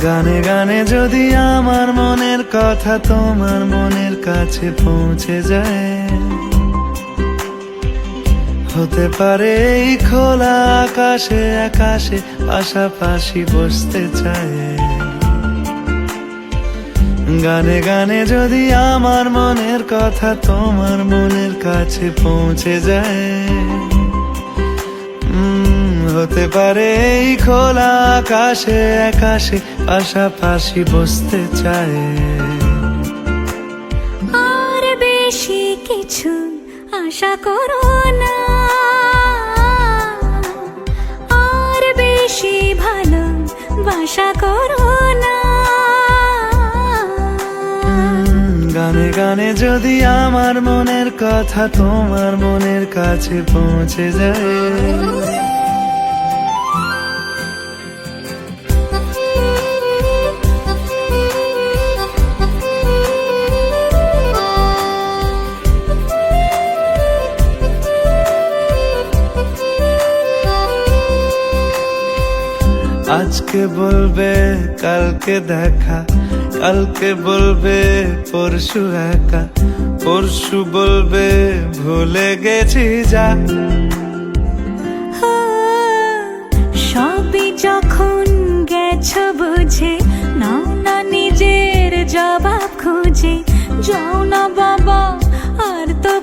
গানে গানে যদি আমার মনের কথা তোমার মনের কাছে পৌঁছে যায়, হতে পারে এই খোলা আকাশে আকাশে পাশাপাশি বসতে চায়। গানে গানে যদি আমার মনের কথা তোমার মনের কাছে পৌঁছে যায়, হতে পারে এই খোলা আকাশে আকাশে পাশাপাশি বসতে চায়। আর বেশি কিছু আশা করো না, আর বেশি ভালোবাসা করো না। গানে গানে যদি আমার মনের কথা তোমার মনের কাছে পৌঁছে যায়, আজকে বলবে কালকে দেখা, কালকে বলবে পরশু একা, পরশু বলবে ভুলে গেছি যা। সবই যখন গেছো বুঝে, নাও না নিজের জবাব খুঁজে, যাও না বাবা আর তো